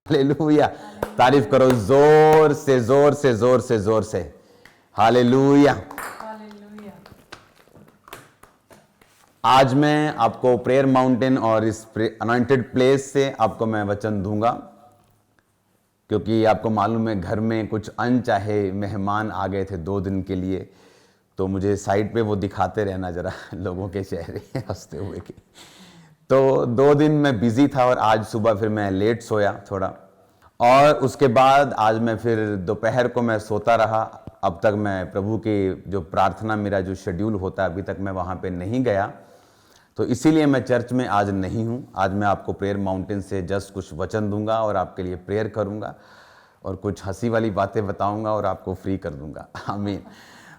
Hallelujah. तारीफ करो जोर से जोर से जोर से जोर से। हालेलुया। आज मैं आपको प्रेयर माउंटेन और इस अनॉइंटेड प्लेस से आपको मैं वचन दूंगा, क्योंकि आपको मालूम है घर में कुछ अनचाहे मेहमान आ गए थे 2 दिन के लिए, तो मुझे साइड पे वो दिखाते रहना जरा लोगों के चेहरे हंसते हुए के। तो 2 दिन मैं बिजी था और आज सुबह फिर मैं लेट सोया थोड़ा, और उसके बाद आज मैं फिर दोपहर को मैं सोता रहा। अब तक मैं प्रभु की जो प्रार्थना, मेरा जो शेड्यूल होता है, अभी तक मैं वहाँ पे नहीं गया, तो इसीलिए मैं चर्च में आज नहीं हूँ। आज मैं आपको प्रेयर माउंटेन से जस्ट कुछ वचन दूंगा और आपके लिए प्रेयर करूँगा और कुछ हंसी वाली बातें बताऊँगा और आपको फ्री कर दूँगा। आमीन।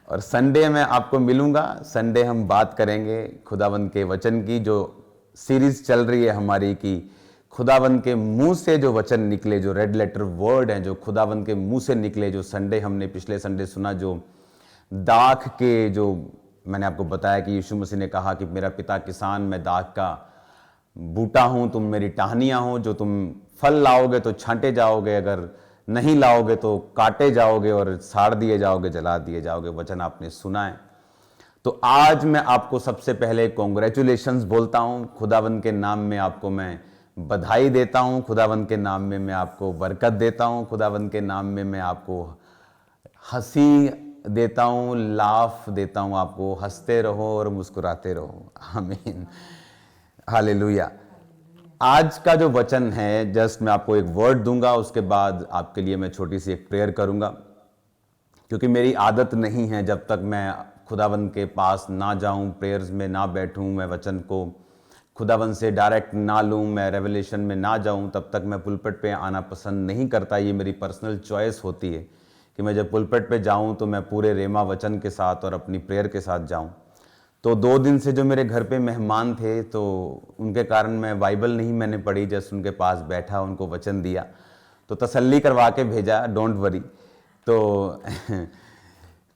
और संडे मैं आपको मिलूँगा। संडे हम बात करेंगे खुदावंद के वचन की, जो सीरीज चल रही है हमारी कि खुदावंद के मुंह से जो वचन निकले, जो रेड लेटर वर्ड हैं, जो खुदावंद के मुंह से निकले, जो संडे हमने पिछले संडे सुना, जो दाख के, जो मैंने आपको बताया कि यीशु मसीह ने कहा कि मेरा पिता किसान, मैं दाख का बूटा हूं, तुम मेरी टहनियां हो, जो तुम फल लाओगे तो छांटे जाओगे, अगर नहीं लाओगे तो काटे जाओगे और साड़ दिए जाओगे, जला दिए जाओगे। वचन आपने सुना है। तो आज मैं आपको सबसे पहले कॉन्ग्रेचुलेशंस बोलता हूं। खुदावंद के नाम में आपको मैं बधाई देता हूं, खुदावंद के नाम में मैं आपको बरकत देता हूं, खुदावंद के नाम में मैं आपको हंसी देता हूं, लाफ देता हूं। आपको हंसते रहो और मुस्कुराते रहो। आमीन। हालेलुया। आज का जो वचन है, जस्ट मैं आपको एक वर्ड दूंगा, उसके बाद आपके लिए मैं छोटी सी एक प्रेयर करूंगा, क्योंकि मेरी आदत नहीं है जब तक मैं खुदावंद के पास ना जाऊं, प्रेयर्स में ना बैठूं, मैं वचन को खुदावंद से डायरेक्ट ना लूं, मैं रेवलेशन में ना जाऊं, तब तक मैं पुलपिट पे आना पसंद नहीं करता। ये मेरी पर्सनल चॉइस होती है कि मैं जब पुलपिट पे जाऊं तो मैं पूरे रेमा वचन के साथ और अपनी प्रेयर के साथ जाऊं। तो 2 दिन से जो मेरे घर पे मेहमान थे, तो उनके कारण मैं बाइबल नहीं मैंने पढ़ी, जस्ट उनके पास बैठा, उनको वचन दिया, तो तसल्ली करवा के भेजा, डोंट वरी।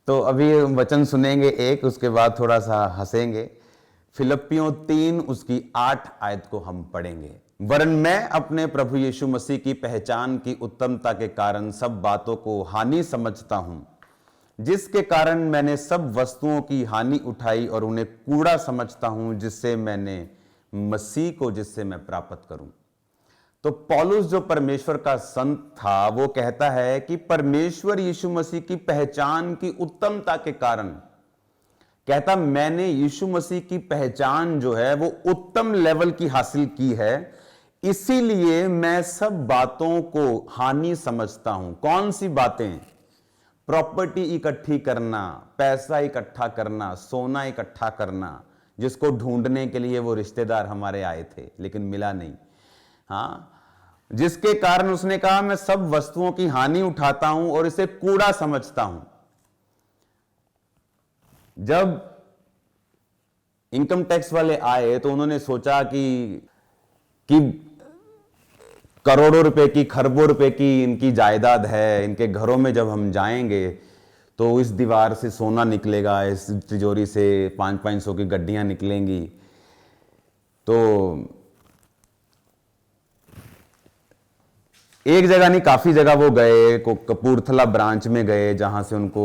तो अभी वचन सुनेंगे एक, उसके बाद थोड़ा सा हंसेंगे। फिलिप्पियों 3 उसकी 8 आयत को हम पढ़ेंगे। वरन मैं अपने प्रभु यीशु मसीह की पहचान की उत्तमता के कारण सब बातों को हानि समझता हूं, जिसके कारण मैंने सब वस्तुओं की हानि उठाई और उन्हें कूड़ा समझता हूं, जिससे मैंने मसीह को, जिससे मैं प्राप्त करूं। तो पौलुस जो परमेश्वर का संत था, वो कहता है कि परमेश्वर यीशु मसीह की पहचान की उत्तमता के कारण, कहता मैंने यीशु मसीह की पहचान जो है वो उत्तम लेवल की हासिल की है, इसीलिए मैं सब बातों को हानि समझता हूं। कौन सी बातें? प्रॉपर्टी इकट्ठी करना, पैसा इकट्ठा करना, सोना इकट्ठा करना, जिसको ढूंढने के लिए वो रिश्तेदार हमारे आए थे लेकिन मिला नहीं। हाँ, जिसके कारण उसने कहा मैं सब वस्तुओं की हानि उठाता हूं और इसे कूड़ा समझता हूं। जब इनकम टैक्स वाले आए तो उन्होंने सोचा कि करोड़ों रुपए की, खरबों रुपए की इनकी जायदाद है, इनके घरों में जब हम जाएंगे तो इस दीवार से सोना निकलेगा, इस तिजोरी से 500-500 की गड्डियां निकलेंगी। तो एक जगह नहीं, काफी जगह वो गए, को कपूरथला ब्रांच में गए, जहां से उनको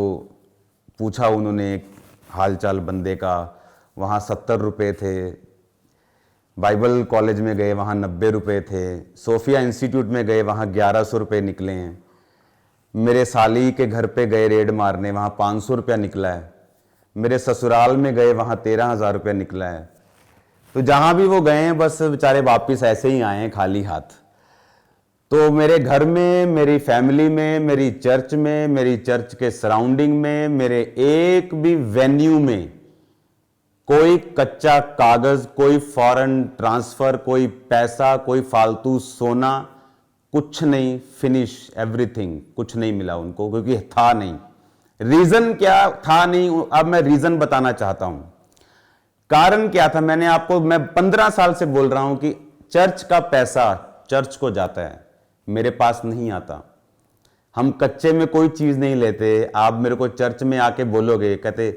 पूछा उन्होंने हालचाल बंदे का, वहां 70 रुपए थे। बाइबल कॉलेज में गए, वहां 90 रुपए थे। सोफिया इंस्टीट्यूट में गए, वहां 1100 रुपए निकले हैं। मेरे साली के घर पे गए रेड मारने, वहां 500 रुपया निकला है। मेरे ससुराल में गए, वहां 13,000 रुपया निकला है। तो जहां भी वो गए हैं, बस बेचारे वापिस ऐसे ही आए हैं खाली हाथ। तो मेरे घर में, मेरी फैमिली में, मेरी चर्च में, मेरी चर्च के सराउंडिंग में, मेरे एक भी वेन्यू में कोई कच्चा कागज, कोई फॉरेन ट्रांसफर, कोई पैसा, कोई फालतू सोना, कुछ नहीं। फिनिश एवरीथिंग, कुछ नहीं मिला उनको, क्योंकि था नहीं। रीजन क्या था? नहीं, अब मैं रीजन बताना चाहता हूं। कारण क्या था? मैं 15 साल से बोल रहा हूं कि चर्च का पैसा चर्च को जाता है, मेरे पास नहीं आता। हम कच्चे में कोई चीज नहीं लेते। आप मेरे को चर्च में आके बोलोगे, कहते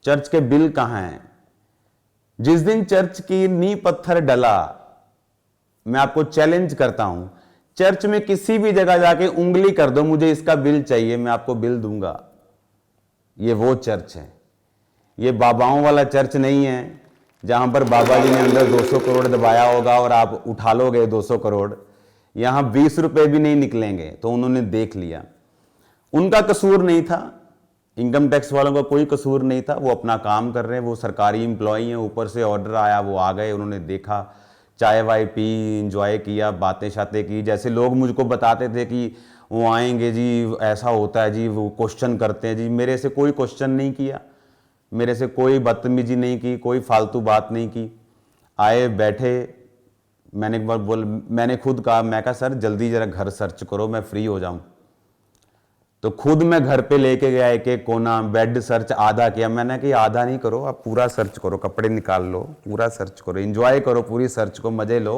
चर्च के बिल कहां हैं? जिस दिन चर्च की नींव पत्थर डला, मैं आपको चैलेंज करता हूं, चर्च में किसी भी जगह जाके उंगली कर दो, मुझे इसका बिल चाहिए, मैं आपको बिल दूंगा। ये वो चर्च है। ये बाबाओं वाला चर्च नहीं है जहां पर बाबा जी ने अंदर 200 करोड़ दबाया होगा और आप उठा लोगे 200 करोड़। यहां 20 रुपए भी नहीं निकलेंगे। तो उन्होंने देख लिया, उनका कसूर नहीं था, इनकम टैक्स वालों का कोई कसूर नहीं था, वो अपना काम कर रहे हैं, वो सरकारी एम्प्लॉई हैं, ऊपर से ऑर्डर आया, वो आ गए, उन्होंने देखा, चाय वाय पी, इंजॉय किया, बातें शातें की। जैसे लोग मुझको बताते थे कि वो आएंगे जी, ऐसा होता है जी, वो क्वेश्चन करते हैं जी, मेरे से कोई क्वेश्चन नहीं किया, मेरे से कोई बदतमीजी नहीं की, कोई फालतू बात नहीं की। आए बैठे, मैंने एक बार मैंने खुद कहा, मैं कहा सर जल्दी जरा घर सर्च करो, मैं फ्री हो जाऊं। तो खुद मैं घर पे लेके गया, एक एक कोना बेड सर्च आधा किया। मैंने कि आधा नहीं करो, आप पूरा सर्च करो, कपड़े निकाल लो, पूरा सर्च करो, एंजॉय करो पूरी सर्च को, मजे लो,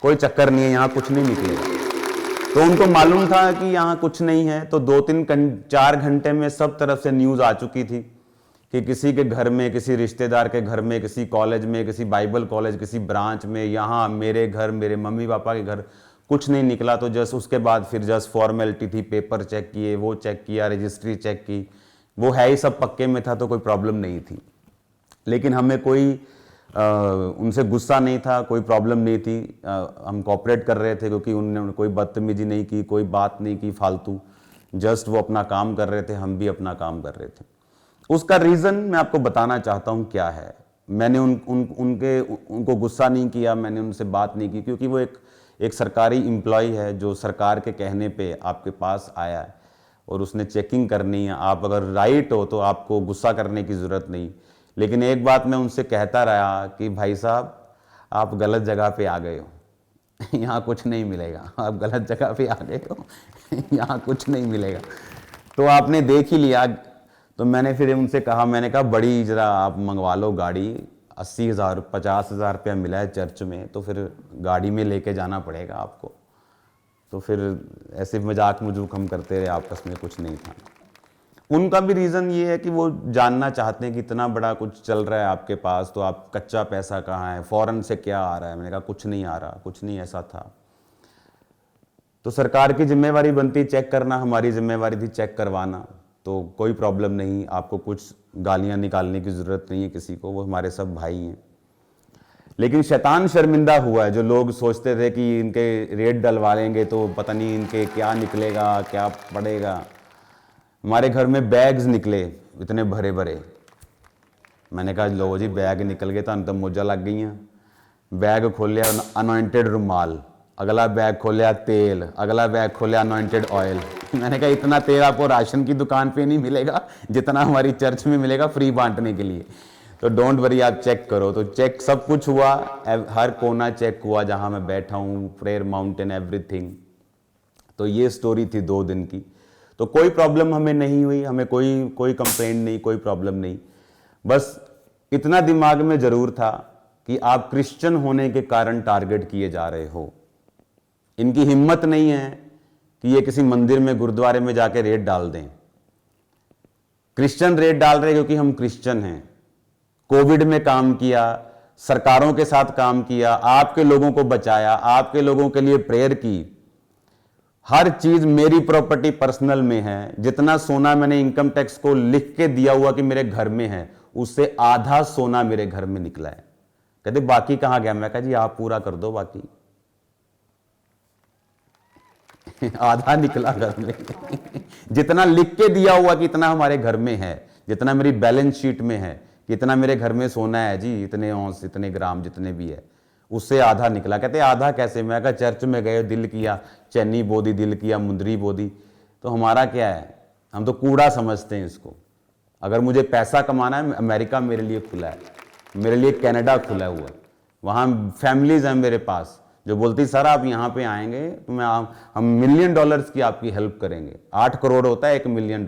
कोई चक्कर नहीं है, यहाँ कुछ नहीं निकलेगा। तो उनको मालूम था कि यहाँ कुछ नहीं है। तो 2-3-4 घंटे में सब तरफ से न्यूज आ चुकी थी कि किसी के घर में, किसी रिश्तेदार के घर में, किसी कॉलेज में, किसी बाइबल कॉलेज, किसी ब्रांच में, यहाँ मेरे घर, मेरे मम्मी पापा के घर कुछ नहीं निकला। तो जस्ट उसके बाद फिर जस्ट फॉर्मेलिटी थी, पेपर चेक किए, वो चेक किया, रजिस्ट्री चेक की, वो है ही सब पक्के में था, तो कोई प्रॉब्लम नहीं थी। लेकिन हमें कोई उनसे गुस्सा नहीं था, कोई प्रॉब्लम नहीं थी, हम कोऑपरेट कर रहे थे, क्योंकि उन्होंने कोई बदतमीजी नहीं की, कोई बात नहीं की फालतू, जस्ट वो अपना काम कर रहे थे, हम भी अपना काम कर रहे थे। उसका रीज़न मैं आपको बताना चाहता हूँ क्या है। मैंने उनको गुस्सा नहीं किया, मैंने उनसे बात नहीं की, क्योंकि वो एक सरकारी एम्प्लॉय है जो सरकार के कहने पे आपके पास आया है और उसने चेकिंग करनी है। आप अगर राइट हो तो आपको गुस्सा करने की ज़रूरत नहीं। लेकिन एक बात मैं उनसे कहता रहा कि भाई साहब, आप गलत जगह पे आ गए हो, यहाँ कुछ नहीं मिलेगा, आप गलत जगह पे आ गए हो, यहाँ कुछ नहीं मिलेगा। तो आपने देख ही लिया। तो मैंने फिर उनसे कहा, मैंने कहा बड़ी जरा आप मंगवा लो गाड़ी, 80,000 50,000 रुपया मिला है चर्च में, तो फिर गाड़ी में लेके जाना पड़ेगा आपको। तो फिर ऐसे मजाक मजूक हम करते रहे, आपस में कुछ नहीं था। उनका भी रीज़न ये है कि वो जानना चाहते हैं कि इतना बड़ा कुछ चल रहा है आपके पास, तो आप कच्चा पैसा कहाँ है, फॉरेन से क्या आ रहा है। मैंने कहा कुछ नहीं आ रहा, कुछ नहीं ऐसा था। तो सरकार की जिम्मेवारी बनती चेक करना, हमारी जिम्मेवारी थी चेक करवाना। तो कोई प्रॉब्लम नहीं, आपको कुछ गालियां निकालने की ज़रूरत नहीं है किसी को, वो हमारे सब भाई हैं। लेकिन शैतान शर्मिंदा हुआ है। जो लोग सोचते थे कि इनके रेट डलवा लेंगे तो पता नहीं इनके क्या निकलेगा, क्या पड़ेगा। हमारे घर में बैग्स निकले इतने भरे भरे। मैंने कहा लो जी बैग निकल गए, तो मौजा लग गई हैं। बैग खोलिया अनॉइंटेड रुमाल, अगला बैग खोलिया तेल, अगला बैग खोलिया अनॉइंटेड ऑयल। मैंने कहा इतना तेल आपको राशन की दुकान पे नहीं मिलेगा जितना हमारी चर्च में मिलेगा फ्री बांटने के लिए। तो डोंट वरी, आप चेक करो। तो चेक सब कुछ हुआ, हर कोना चेक हुआ जहां मैं बैठा हूँ, प्रेयर माउंटेन, एवरीथिंग। तो ये स्टोरी थी 2 दिन की। तो कोई प्रॉब्लम हमें नहीं हुई, हमें कोई कंप्लेंट नहीं, कोई प्रॉब्लम नहीं। बस इतना दिमाग में जरूर था कि आप क्रिश्चियन होने के कारण टारगेट किए जा रहे हो। इनकी हिम्मत नहीं है कि ये किसी मंदिर में, गुरुद्वारे में जाके रेट डाल दें। क्रिश्चियन रेट डाल रहे क्योंकि हम क्रिश्चियन हैं। कोविड में काम किया, सरकारों के साथ काम किया, आपके लोगों को बचाया, आपके लोगों के लिए प्रेयर की। हर चीज मेरी प्रॉपर्टी पर्सनल में है। जितना सोना मैंने इनकम टैक्स को लिख के दिया हुआ कि मेरे घर में है, उससे आधा सोना मेरे घर में निकला है। कहते बाकी कहां गया? मैं कहा जी आप पूरा कर दो बाकी। आधा निकला घर में। जितना लिख के दिया हुआ कि इतना हमारे घर में है, जितना मेरी बैलेंस शीट में है कि इतना मेरे घर में सोना है जी, इतने औंस, इतने ग्राम, जितने भी है, उससे आधा निकला। कहते आधा कैसे? मैं कहा चर्च में गए, दिल किया, चैनी बो दी, दिल किया, मुंदरी बो दी। तो हमारा क्या है? हम तो कूड़ा समझते हैं इसको। अगर मुझे पैसा कमाना है, अमेरिका मेरे लिए खुला है, मेरे लिए कनाडा खुला हुआ है, वहाँ फैमिलीज हैं मेरे पास जो बोलती सर आप यहाँ पे आएंगे तो हम $1 मिलियन की आपकी हेल्प करेंगे। 8 करोड़ होता है $1 मिलियन।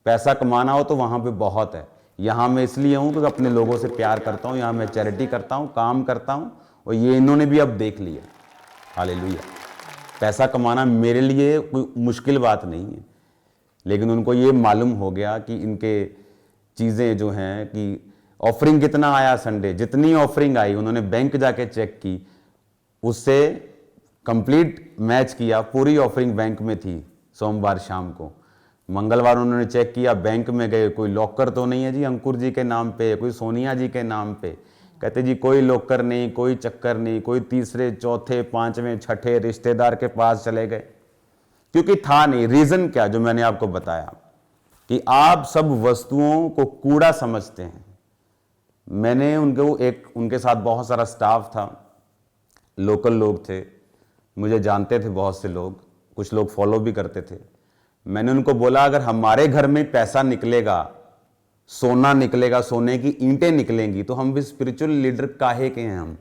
पैसा कमाना हो तो वहाँ पे बहुत है। यहाँ मैं इसलिए हूँ कि अपने लोगों से प्यार करता हूँ, यहाँ मैं चैरिटी करता हूँ, काम करता हूँ, और ये इन्होंने भी अब देख लिया। हालेलुया। पैसा कमाना मेरे लिए कोई मुश्किल बात नहीं है, लेकिन उनको ये मालूम हो गया कि इनके चीज़ें जो हैं कि ऑफरिंग कितना आया संडे, जितनी ऑफरिंग आई उन्होंने बैंक जाके चेक की, उससे कंप्लीट मैच किया, पूरी ऑफरिंग बैंक में थी। सोमवार शाम को, मंगलवार उन्होंने चेक किया, बैंक में गए, कोई लॉकर तो नहीं है जी अंकुर जी के नाम पे, कोई सोनिया जी के नाम पे। कहते जी कोई लॉकर नहीं, कोई चक्कर नहीं, कोई तीसरे चौथे पांचवें छठे रिश्तेदार के पास चले गए, क्योंकि था नहीं। रीजन क्या, जो मैंने आपको बताया कि आप सब वस्तुओं को कूड़ा समझते हैं। मैंने उनके साथ बहुत सारा स्टाफ था, लोकल लोग थे, मुझे जानते थे बहुत से लोग, कुछ लोग फॉलो भी करते थे। मैंने उनको बोला अगर हमारे घर में पैसा निकलेगा, सोना निकलेगा, सोने की ईंटें निकलेंगी, तो हम भी स्पिरिचुअल लीडर काहे के हैं? हम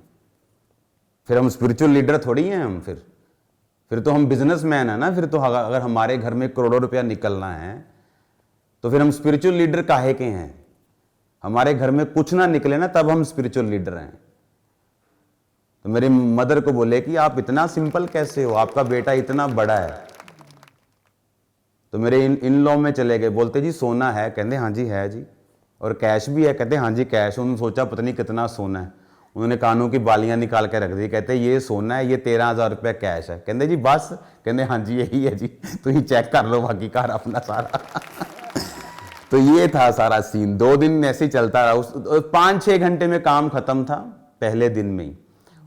फिर हम स्पिरिचुअल लीडर थोड़ी हैं। हम फिर तो हम बिजनेसमैन है ना। फिर तो अगर हमारे घर में करोड़ों रुपया निकलना है तो फिर हम स्पिरिचुअल लीडर काहे के हैं? हमारे घर में कुछ ना निकले ना, तब हम स्पिरिचुअल लीडर हैं। तो मेरी मदर को बोले कि आप इतना सिंपल कैसे हो, आपका बेटा इतना बड़ा है। तो मेरे इन लॉ में चले गए, बोलते जी सोना है? कहते हाँ जी है जी। और कैश भी है? कहते हाँ जी कैश। उन्होंने सोचा पता नहीं कितना सोना है, उन्होंने कानों की बालियां निकाल के रख दी। कहते ये सोना है, ये 13,000 रुपया कैश है। कहते जी बस? कहते हाँ जी यही है जी, तो ये चेक कर लो बाकी कार अपना सारा। तो ये था सारा सीन। 2 दिन ऐसे ही चलता रहा। 5-6 घंटे में काम खत्म था पहले दिन में ही।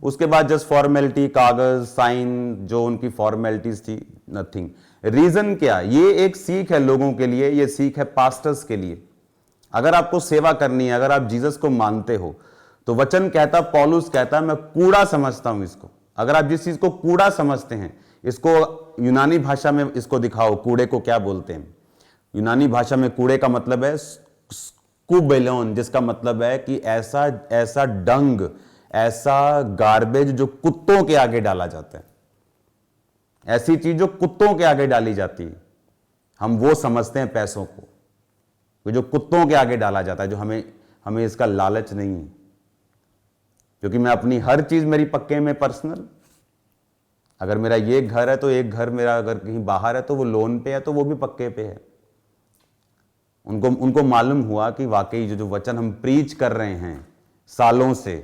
उसके बाद जस्ट फॉर्मेलिटी, कागज, साइन, जो उनकी फॉर्मेलिटीज थी, नथिंग। रीजन क्या? ये एक सीख है लोगों के लिए, ये सीख है पास्टर्स के लिए। अगर आपको सेवा करनी है, अगर आप जीसस को मानते हो, तो वचन कहता, पौलुस कहता, मैं कूड़ा समझता हूं इसको। अगर आप जिस चीज को कूड़ा समझते हैं, इसको यूनानी भाषा में इसको दिखाओ, कूड़े को क्या बोलते हैं। यूनानी भाषा में कूड़े का मतलब है स्कूबेलोन, जिसका मतलब है कि ऐसा डंग, ऐसा गार्बेज जो कुत्तों के आगे डाला जाता है, ऐसी चीज जो कुत्तों के आगे डाली जाती है, हम वो समझते हैं पैसों को, जो कुत्तों के आगे डाला जाता है, जो हमें इसका लालच नहीं है। क्योंकि मैं अपनी हर चीज मेरी पक्के में पर्सनल, अगर मेरा ये घर है तो एक घर मेरा अगर कहीं बाहर है तो वो लोन पे है, तो वो भी पक्के पे है। उनको मालूम हुआ कि वाकई जो वचन हम प्रीच कर रहे हैं सालों से,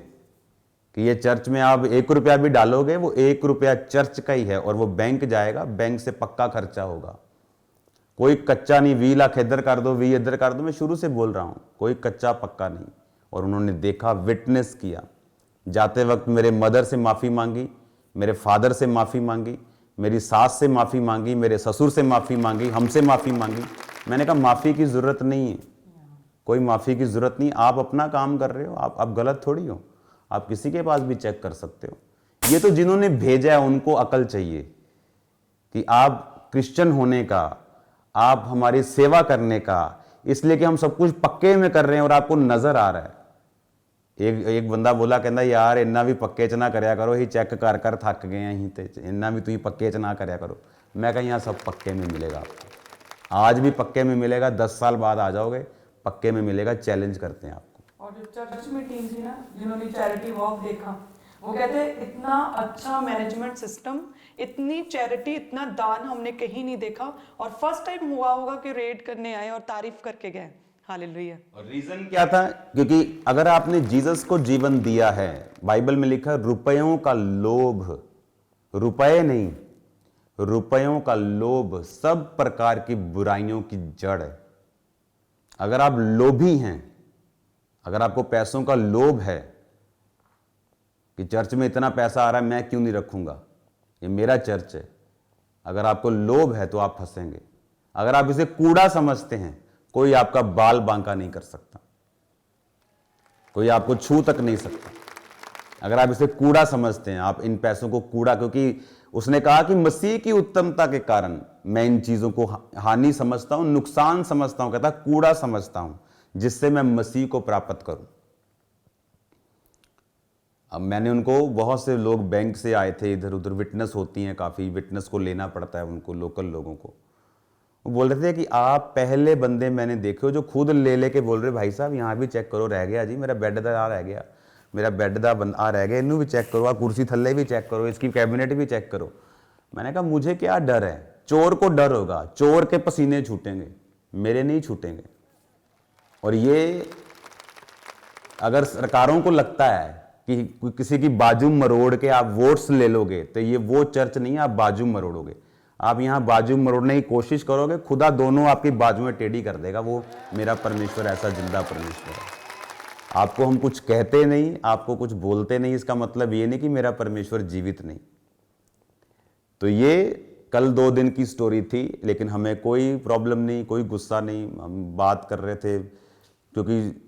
कि ये चर्च में आप 1 रुपया भी डालोगे, वो 1 रुपया चर्च का ही है और वो बैंक जाएगा, बैंक से पक्का खर्चा होगा। कोई कच्चा नहीं, 20 लाख इधर कर दो, 20 इधर कर दो। मैं शुरू से बोल रहा हूं, कोई कच्चा पक्का नहीं। और उन्होंने देखा, विटनेस किया। जाते वक्त मेरे मदर से माफी मांगी, मेरे फादर से माफी मांगी, मेरी सास से माफी मांगी, मेरे ससुर से माफी मांगी, हमसे माफी मांगी। मैंने कहा माफी की जरूरत नहीं है, कोई माफी की जरूरत नहीं। आप अपना काम कर रहे हो, आप गलत थोड़ी हो, आप किसी के पास भी चेक कर सकते हो। ये तो जिन्होंने भेजा है उनको अकल चाहिए कि आप क्रिश्चियन होने का, आप हमारी सेवा करने का, इसलिए कि हम सब कुछ पक्के में कर रहे हैं और आपको नजर आ रहा है। एक बंदा बोला, कहता यार इन्ना भी पक्के च ना करया करो, ही चेक कर कर थक गए हैं, ही ते इन्ना भी तुम पक्के च ना करया करो। मैं कहीं यहाँ सब पक्के में मिलेगा आपको, आज भी पक्के में मिलेगा, 10 साल बाद आ जाओगे पक्के में मिलेगा। चैलेंज करते हैं आपको। और जो चर्च में टीम थी ना, जिन्होंने चैरिटी वॉक देखा, वो कहते हैं इतना अच्छा मैनेजमेंट सिस्टम, इतनी चैरिटी, इतना दान हमने कहीं नहीं देखा। और फर्स्ट टाइम हुआ होगा कि रेड करने आए और तारीफ करके गए। हालेलुया। और रीजन क्या था? क्योंकि अगर आपने जीसस को जीवन दिया है, बाइबल में लिखा रुपयों का लोभ, रुपए नहीं, रुपयों का लोभ सब प्रकार की बुराइयों की जड़ है। अगर आप लोभी हैं, अगर आपको पैसों का लोभ है कि चर्च में इतना पैसा आ रहा है, मैं क्यों नहीं रखूंगा, ये मेरा चर्च है, अगर आपको लोभ है तो आप फंसेंगे। अगर आप इसे कूड़ा समझते हैं, कोई आपका बाल बांका नहीं कर सकता, कोई आपको छू तक नहीं सकता। अगर आप इसे कूड़ा समझते हैं, आप इन पैसों को कूड़ा, क्योंकि उसने कहा कि मसीह की उत्तमता के कारण मैं इन चीजों को हानि समझता हूं, नुकसान समझता हूं, कहता कूड़ा समझता हूं, जिससे मैं मसीह को प्राप्त करूं। अब मैंने उनको, बहुत से लोग बैंक से आए थे, इधर उधर विटनेस होती हैं, काफी विटनेस को लेना पड़ता है उनको, लोकल लोगों को। वो बोल रहे थे कि आप पहले बंदे मैंने देखे हो जो खुद ले लेके बोल रहे भाई साहब यहाँ भी चेक करो, रह गया जी मेरा बेड दा आ रह गया, मेरा बेड दा आ रह गया, इनू भी चेक करो, कुर्सी थल्ले भी चेक करो, इसकी कैबिनेट भी चेक करो। मैंने कहा मुझे क्या डर है, चोर को डर होगा, चोर के पसीने छूटेंगे, मेरे नहीं छूटेंगे। और ये अगर सरकारों को लगता है कि किसी की बाजू मरोड़ के आप वोट्स ले लोगे, तो ये वो चर्च नहीं है आप बाजू मरोड़ोगे। आप यहाँ बाजू मरोड़ने की कोशिश करोगे, खुदा दोनों आपकी बाजुएं टेढ़ी कर देगा। वो मेरा परमेश्वर ऐसा जिंदा परमेश्वर है। आपको हम कुछ कहते नहीं, आपको कुछ बोलते नहीं, इसका मतलब ये नहीं कि मेरा परमेश्वर जीवित नहीं। तो ये कल 2 दिन की स्टोरी थी, लेकिन हमें कोई प्रॉब्लम नहीं, कोई गुस्सा नहीं। हम बात कर रहे थे क्योंकि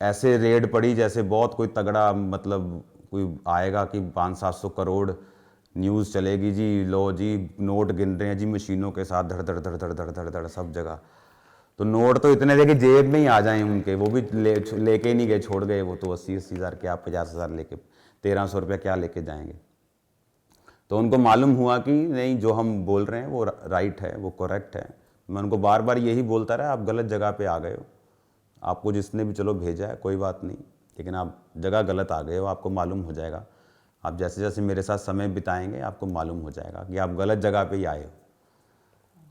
ऐसे रेड पड़ी जैसे बहुत कोई तगड़ा, मतलब कोई आएगा कि 500-700 करोड़ न्यूज़ चलेगी जी, लो जी नोट गिन रहे हैं जी मशीनों के साथ, धड़ धड़ धड़ धड़ धड़ धड़ धड़ सब जगह। तो नोट तो इतने थे कि जेब में ही आ जाए उनके, वो भी लेके ही नहीं गए, छोड़ गए। वो तो 80-80 हज़ार क्या 50 हज़ार लेके 1300 रुपया क्या लेके जाएंगे। तो उनको मालूम हुआ कि नहीं, जो हम बोल रहे हैं वो राइट है, वो करेक्ट है। मैं उनको बार बार यही बोलता रहा, आप गलत जगह पे आ गए हो। आपको जिसने भी चलो भेजा है कोई बात नहीं, लेकिन आप जगह गलत आ गए हो। आपको मालूम हो जाएगा, आप जैसे जैसे मेरे साथ समय बिताएंगे आपको मालूम हो जाएगा कि आप गलत जगह पे ही आए हो।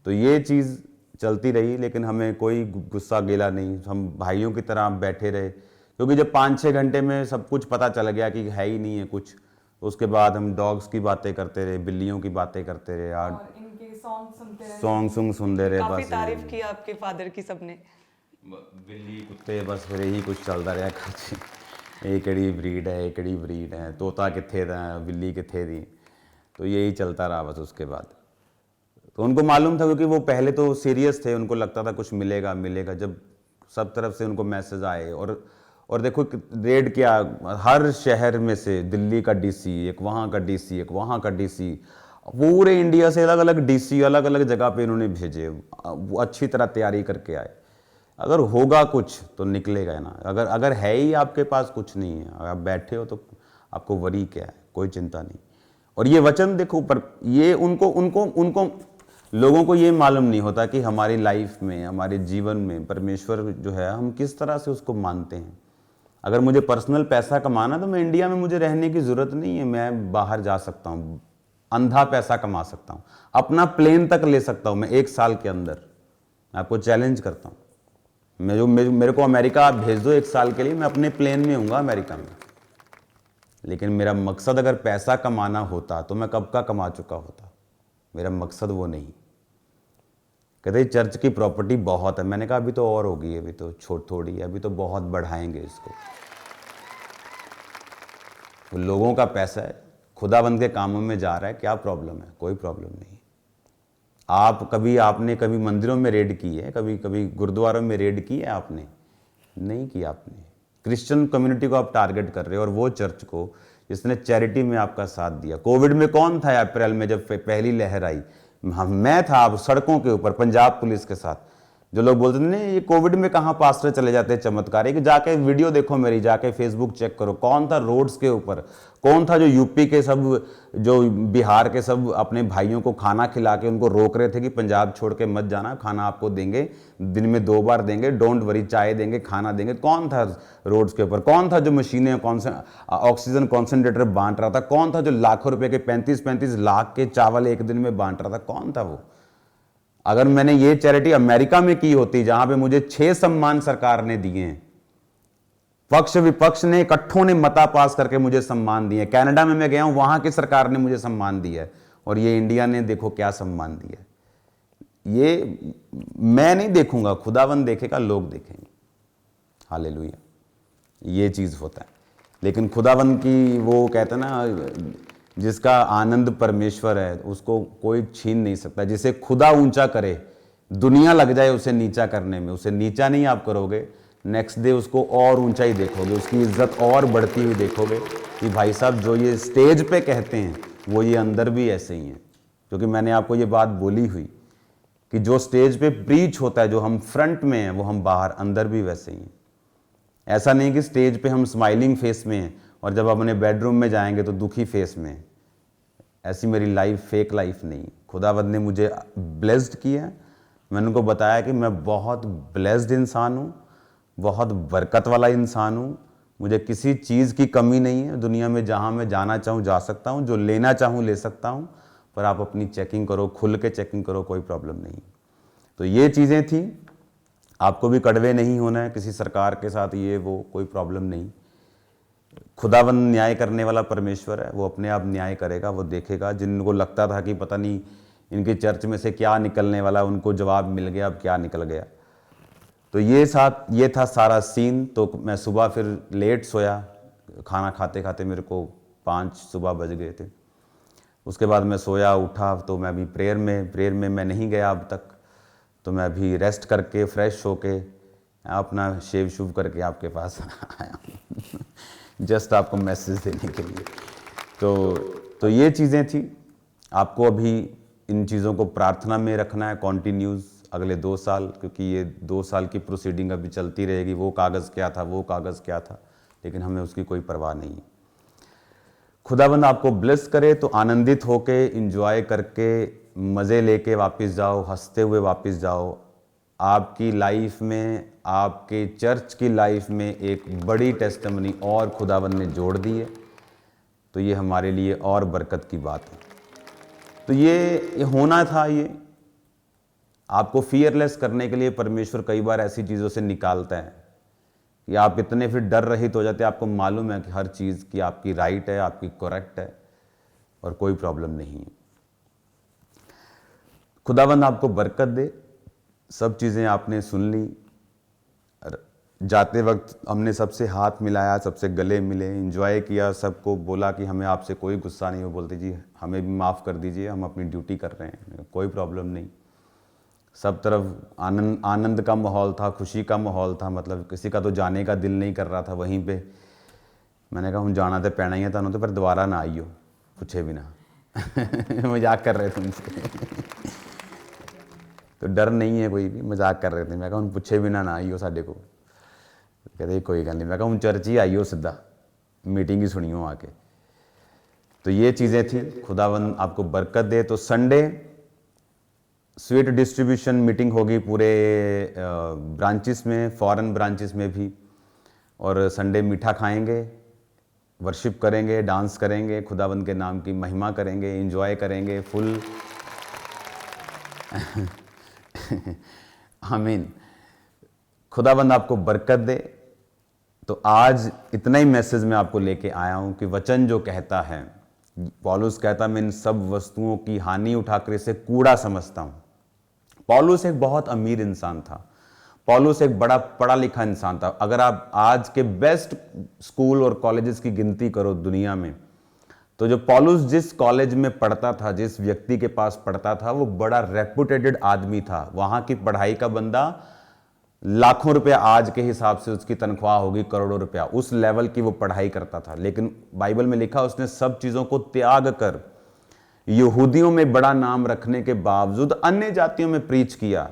तो ये चीज़ चलती रही, लेकिन हमें कोई गुस्सा गिला नहीं, हम भाइयों की तरह बैठे रहे। क्योंकि जब 5-6 घंटे में सब कुछ पता चल गया कि है ही नहीं है कुछ, उसके बाद हम डॉग्स की बातें करते रहे, बिल्लियों की बातें करते रहे, और इनके सॉन्ग सुनते रहे। काफी बस तारीफ की आपके फादर की सबने। बिल्ली कुत्ते बस फिर यही कुछ चलता रहा कुछ, ये केड़ी ब्रीड है, ये केड़ी ब्रीड है, तोता कित्थे था, बिल्ली कित्थे थी। तो यही चलता रहा बस। उसके बाद तो उनको मालूम था, क्योंकि वो पहले तो सीरियस थे, उनको लगता था कुछ मिलेगा मिलेगा। जब सब तरफ से उनको मैसेज आए, और देखो रेड क्या, हर शहर में से दिल्ली का डीसी, एक वहाँ का डीसी, एक वहाँ का डीसी, पूरे इंडिया से अलग अलग डीसी अलग अलग जगह पे इन्होंने भेजे। वो अच्छी तरह तैयारी करके आए। अगर होगा कुछ तो निकलेगा ना। अगर है ही आपके पास कुछ नहीं है, अगर आप बैठे हो तो आपको वरी क्या है, कोई चिंता नहीं। और ये वचन देखो, पर ये उनको लोगों को ये मालूम नहीं होता कि हमारी लाइफ में, हमारे जीवन में परमेश्वर जो है हम किस तरह से उसको मानते हैं। अगर मुझे पर्सनल पैसा कमाना, तो मैं इंडिया में मुझे रहने की ज़रूरत नहीं है, मैं बाहर जा सकता हूँ, अंधा पैसा कमा सकता हूँ, अपना प्लेन तक ले सकता हूँ मैं 1 साल के अंदर। मैं आपको चैलेंज करता हूँ, मेरे को अमेरिका आप भेज दो 1 साल के लिए, मैं अपने प्लेन में हूँगा अमेरिका में। लेकिन मेरा मकसद अगर पैसा कमाना होता तो मैं कब का कमा चुका होता। मेरा मकसद वो नहीं। कहते चर्च की प्रॉपर्टी बहुत है। मैंने कहा अभी तो और होगी, अभी तो थोड़ी है, अभी तो बहुत बढ़ाएंगे इसको। वो लोगों का पैसा है, खुदाबंद के कामों में जा रहा है, क्या प्रॉब्लम है? कोई प्रॉब्लम नहीं। आपने कभी मंदिरों में रेड की है? कभी गुरुद्वारों में रेड की है आपने? नहीं की आपने। क्रिश्चियन कम्युनिटी को आप टारगेट कर रहे हो, और वो चर्च को जिसने चैरिटी में आपका साथ दिया। कोविड में कौन था अप्रैल में जब पहली लहर आई? मैं था आप सड़कों के ऊपर पंजाब पुलिस के साथ। जो लोग बोलते थे नहीं ये कोविड में कहाँ पास्टर चले जाते हैं चमत्कार, कि जाके वीडियो देखो मेरी, जाके फेसबुक चेक करो, कौन था रोड्स के ऊपर, कौन था जो यूपी के सब, जो बिहार के सब अपने भाइयों को खाना खिला के उनको रोक रहे थे कि पंजाब छोड़ के मत जाना, खाना आपको देंगे, दिन में 2 बार देंगे, डोंट वरी, चाय देंगे, खाना देंगे। कौन था रोड्स के ऊपर? कौन था जो मशीनें, कौन से ऑक्सीजन कॉन्सेंट्रेटर बांट रहा था? कौन था जो लाखों रुपए के 35-35 लाख के चावल एक दिन में बांट रहा था? कौन था वो? अगर मैंने ये चैरिटी अमेरिका में की होती, जहां पे मुझे 6 सम्मान सरकार ने दिए हैं, पक्ष विपक्ष ने इकट्ठों ने मता पास करके मुझे सम्मान दिए। कनाडा में मैं गया हूं, वहां की सरकार ने मुझे सम्मान दिया है, और ये इंडिया ने देखो क्या सम्मान दिया है। ये मैं नहीं देखूंगा, खुदावंद देखेगा, लोग देखेंगे। हालेलुया। ये चीज होता है। लेकिन खुदावंद की वो कहते हैं ना, जिसका आनंद परमेश्वर है उसको कोई छीन नहीं सकता। जिसे खुदा ऊंचा करे, दुनिया लग जाए उसे नीचा करने में, उसे नीचा नहीं आप करोगे, नेक्स्ट डे उसको और ऊंचाई देखोगे, उसकी इज्जत और बढ़ती हुई देखोगे कि भाई साहब जो ये स्टेज पे कहते हैं वो ये अंदर भी ऐसे ही हैं। क्योंकि मैंने आपको ये बात बोली हुई कि जो स्टेज पे प्रीच होता है, जो हम फ्रंट में हैं, वो हम बाहर अंदर भी वैसे ही हैं। ऐसा नहीं कि स्टेज पे हम स्माइलिंग फेस में हैं और जब अपने बेडरूम में जाएंगे तो दुखी फेस में। ऐसी मेरी लाइफ फेक लाइफ नहीं। खुदावंद ने मुझे ब्लेस्ड किया है। मैंने उनको बताया कि मैं बहुत ब्लेस्ड इंसान हूँ, बहुत बरकत वाला इंसान हूँ, मुझे किसी चीज़ की कमी नहीं है। दुनिया में जहाँ मैं जाना चाहूँ जा सकता हूँ, जो लेना चाहूँ ले सकता हूँ, पर आप अपनी चेकिंग करो, खुल के चेकिंग करो, कोई प्रॉब्लम नहीं। तो ये चीज़ें थी। आपको भी कड़वे नहीं होना है किसी सरकार के साथ, ये वो कोई प्रॉब्लम नहीं। खुदावंद न्याय करने वाला परमेश्वर है, वो अपने आप न्याय करेगा, वो देखेगा। जिनको लगता था कि पता नहीं इनके चर्च में से क्या निकलने वाला, उनको जवाब मिल गया, अब क्या निकल गया। तो ये था सारा सीन। तो मैं सुबह फिर लेट सोया, खाना खाते खाते मेरे को 5 सुबह बज गए थे। उसके बाद मैं सोया, उठा तो मैं अभी प्रेयर में मैं नहीं गया अब तक। तो मैं अभी रेस्ट करके फ्रेश होके अपना शेव शुभ करके आपके पास आया हूँ जस्ट आपको मैसेज देने के लिए। तो ये चीज़ें थी। आपको अभी इन चीज़ों को प्रार्थना में रखना है कॉन्टिन्यूज़ अगले 2 साल, क्योंकि ये 2 साल की प्रोसीडिंग अभी चलती रहेगी। वो कागज़ क्या था, वो कागज़ क्या था, लेकिन हमें उसकी कोई परवाह नहीं है। खुदाबंद आपको ब्लेस करे तो आनंदित होके इंजॉय करके मज़े लेके वापस जाओ, हंसते हुए वापस जाओ। आपकी लाइफ में, आपके चर्च की लाइफ में एक बड़ी टेस्टिमनी और खुदाबंद ने जोड़ दी है। तो ये हमारे लिए और बरकत की बात है। तो ये होना था। ये आपको फियरलेस करने के लिए परमेश्वर कई बार ऐसी चीज़ों से निकालता है कि आप इतने फिर डर रहित हो जाते हैं। आपको मालूम है कि हर चीज़ की आपकी राइट है, आपकी करेक्ट है और कोई प्रॉब्लम नहीं है। खुदावंद आपको बरकत दे। सब चीज़ें आपने सुन ली। जाते वक्त हमने सबसे हाथ मिलाया, सबसे गले मिले, एंजॉय किया, सबको बोला कि हमें आपसे कोई गुस्सा नहीं हो। बोलते जी हमें भी माफ़ कर दीजिए, हम अपनी ड्यूटी कर रहे हैं, कोई प्रॉब्लम नहीं। सब तरफ आनंद का माहौल था, खुशी का माहौल था। मतलब किसी का तो जाने का दिल नहीं कर रहा था वहीं पे। मैंने कहा हम जाना तो पैना ही है तुहानू, तो पर दोबारा ना आइयो, पूछे भी ना मजाक कर रहे थे उनसे तो डर नहीं है, कोई भी मजाक कर रहे थे। मैं कहा हम पूछे भी ना आइयो साडे को। कहते कोई गल नहीं। मैं कहा हम चर्च ही आइयो, सीधा मीटिंग ही सुनियो आके। तो ये चीज़ें थी। खुदावंद आपको बरकत दे। तो संडे स्वीट डिस्ट्रीब्यूशन मीटिंग होगी पूरे ब्रांचेस में, फॉरेन ब्रांचेस में भी। और संडे मीठा खाएंगे, वर्शिप करेंगे, डांस करेंगे, खुदावंद के नाम की महिमा करेंगे, एंजॉय करेंगे फुल आमीन। खुदावंद आपको बरकत दे। तो आज इतना ही मैसेज मैं आपको लेके आया हूं कि वचन जो कहता है, पौलुस कहता मैं इन सब वस्तुओं की हानि उठाकर इसे कूड़ा समझता हूं। पौलुस एक बहुत अमीर इंसान था। पौलुस एक बड़ा पढ़ा लिखा इंसान था। अगर आप आज के बेस्ट स्कूल और कॉलेजेस की गिनती करो दुनिया में, तो जो पौलुस जिस कॉलेज में पढ़ता था, जिस व्यक्ति के पास पढ़ता था, वो बड़ा रेपुटेटेड आदमी था। वहां की पढ़ाई का बंदा लाखों रुपया, आज के हिसाब से उसकी तनख्वाह होगी करोड़ों रुपया, उस लेवल की वो पढ़ाई करता था। लेकिन बाइबल में लिखा उसने सब चीजों को त्याग कर यहूदियों में बड़ा नाम रखने के बावजूद अन्य जातियों में प्रीच किया।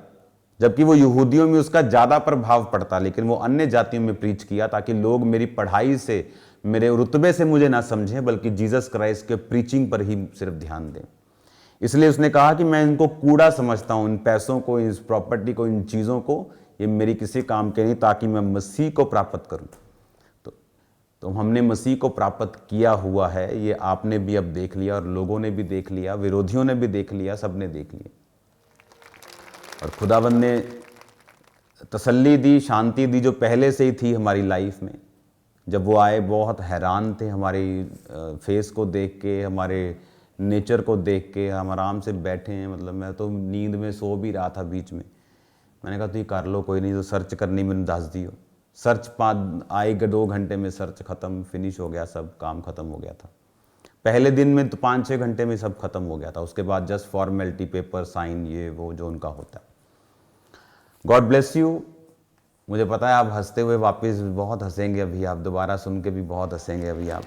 जबकि वो यहूदियों में उसका ज्यादा प्रभाव पड़ता, लेकिन वो अन्य जातियों में प्रीच किया ताकि लोग मेरी पढ़ाई से, मेरे रुतबे से मुझे ना समझें, बल्कि जीसस क्राइस्ट के प्रीचिंग पर ही सिर्फ ध्यान दें। इसलिए उसने कहा कि मैं इनको कूड़ा समझता हूं, इन पैसों को, इस प्रॉपर्टी को, इन चीजों को, ये मेरी किसी काम के नहीं, ताकि मैं मसीह को प्राप्त करूं। तो हमने मसीह को प्राप्त किया हुआ है। ये आपने भी अब देख लिया और लोगों ने भी देख लिया, विरोधियों ने भी देख लिया, सबने देख लिया। और खुदावंद ने तसल्ली दी, शांति दी, जो पहले से ही थी हमारी लाइफ में। जब वो आए बहुत हैरान थे हमारी फेस को देख के, हमारे नेचर को देख के। हम आराम से बैठे हैं, मतलब मैं तो नींद में सो भी रहा था बीच में। मैंने कहा तो ये कर लो, कोई नहीं, तो सर्च करनी मैंने दस दियो। सर्च 2 घंटे में सर्च खत्म, फिनिश हो गया, सब काम खत्म हो गया था। पहले दिन में तो 5-6 घंटे में सब खत्म हो गया था। उसके बाद जस्ट फॉर्मेलिटी, पेपर साइन, ये वो जो उनका होता है। God bless you. मुझे पता है आप हंसते हुए वापस बहुत हंसेंगे अभी, आप दोबारा सुन के भी बहुत हंसेंगे अभी आप।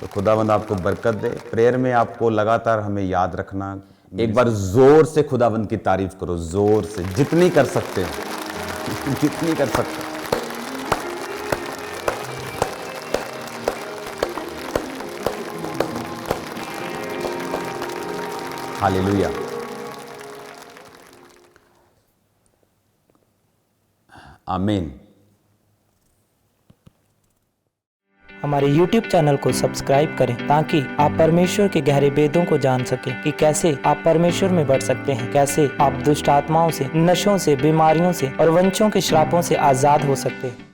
तो खुदावंद आपको बरकत दे। प्रेयर में आपको लगातार हमें याद रखना। एक बार जोर से खुदावंद की तारीफ करो, जोर से, जितनी कर सकते हो जितनी कर सकते हो। हालेलुया। आमीन। हमारे YouTube चैनल को सब्सक्राइब करें ताकि आप परमेश्वर के गहरे वेदों को जान सकें कि कैसे आप परमेश्वर में बढ़ सकते हैं, कैसे आप दुष्ट आत्माओं से, नशों से, बीमारियों से और वंशों के श्रापों से आजाद हो सकते हैं।